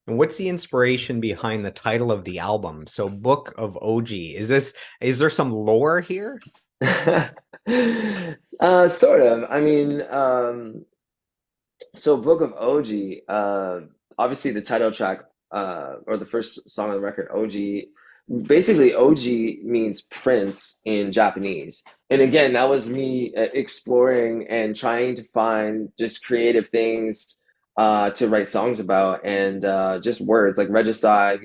And what's the inspiration behind the title of the album? So, Book of OG. Is there some lore here? Sort of. I mean, so Book of OG, obviously the title track, or the first song on the record, OG, basically OG means prince in Japanese. And again, that was me exploring and trying to find just creative things to write songs about, and just words like regicide,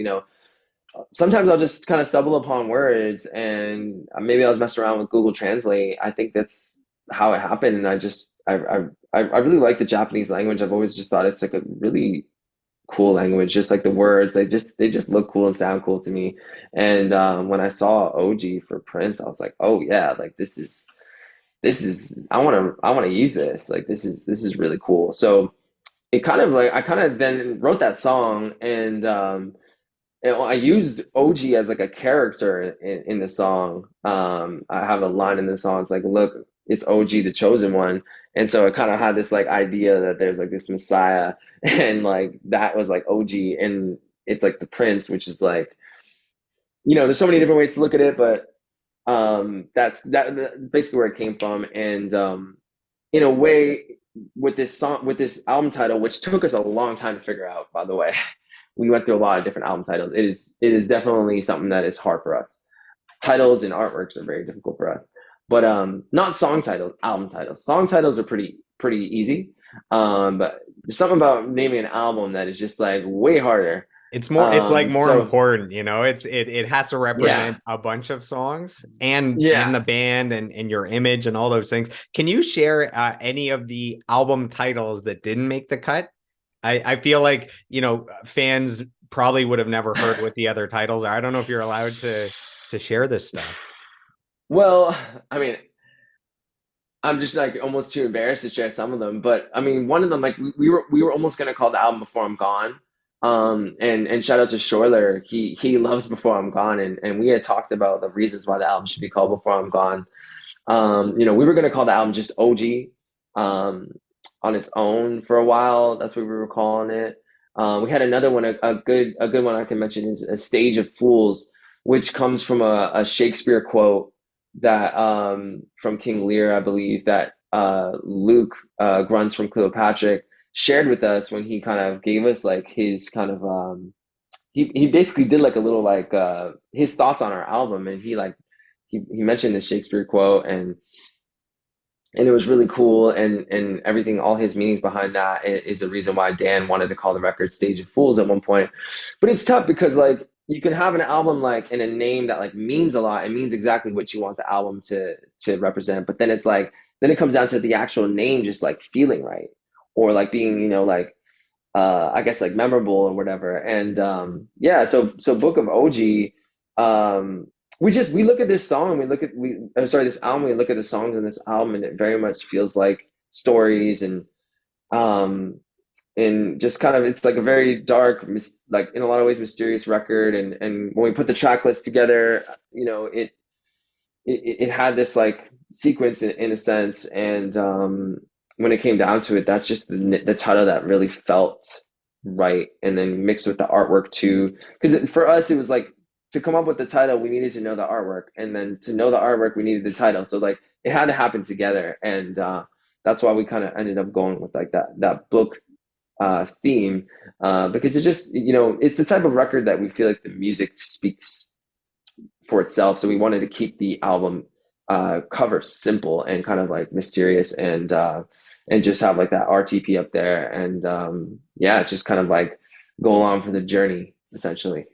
sometimes I'll just kind of stumble upon words, and maybe I was messing around with Google Translate. I think that's how it happened. And I really like the Japanese language. I've always just thought it's like a really cool language. Just like the words, they just look cool and sound cool to me. And when I saw OG for Prince, I was like, oh yeah, like this is I want to use this. Like this is really cool. So it kind of like I kind of then wrote that song, and I used OG as like a character in the song. I have a line in the song. It's like, look, it's OG, the chosen one. And so it kind of had this like idea that there's like this Messiah, and like that was like OG, and it's like the Prince, which is like, there's so many different ways to look at it, but that's basically where it came from. And in a way, with this album title, which took us a long time to figure out, by the way. We went through a lot of different album titles. It is definitely something that is hard for us. Titles and artworks are very difficult for us, but not song titles, album titles. Song titles are pretty easy, but there's something about naming an album that is just like way harder. It's like more So important, you know. It has to yeah, represent a bunch of songs and yeah. the band and your image and all those things. Can you share any of the album titles that didn't make the cut? I feel like, fans probably would have never heard what the other titles are. I don't know if you're allowed to share this stuff. Well, I mean, I'm just like almost too embarrassed to share some of them, but I mean, one of them, like we were almost gonna call the album Before I'm Gone. And shout out to Schorler. He loves Before I'm Gone, and we had talked about the reasons why the album should be called Before I'm Gone. We were gonna call the album just OG, um, on its own for a while. That's what we were calling it. We had another one, a good one I can mention is A Stage of Fools, which comes from a Shakespeare quote that, from King Lear, I believe, that Luke, Grunts from Cleopatra, shared with us when he kind of gave us like his kind of, he basically did like a little like his thoughts on our album, and he mentioned this Shakespeare quote, and it was really cool, and everything, all his meanings behind that is the reason why Dan wanted to call the record Stage of Fools at one point. But it's tough because like you can have an album like in a name that like means a lot, it means exactly what you want the album to represent, but then it's like then it comes down to the actual name just like feeling right, or like being, like, I guess like memorable or whatever. And yeah, so Book of OG, we look at this song, we look at we sorry, this album, we look at the songs in this album, and it very much feels like stories, um and just kind of it's like a very dark, like in a lot of ways mysterious record. And when we put the track list together, it had this like sequence in a sense. And when it came down to it, that's just the title that really felt right. And then mixed with the artwork too, because for us it was like to come up with the title, we needed to know the artwork, and then to know the artwork, we needed the title. So like it had to happen together, and that's why we kind of ended up going with like that book theme, because it just, it's the type of record that we feel like the music speaks for itself. So we wanted to keep the album cover simple and kind of like mysterious, and just have like that RTP up there, and yeah, just kind of like go along for the journey essentially.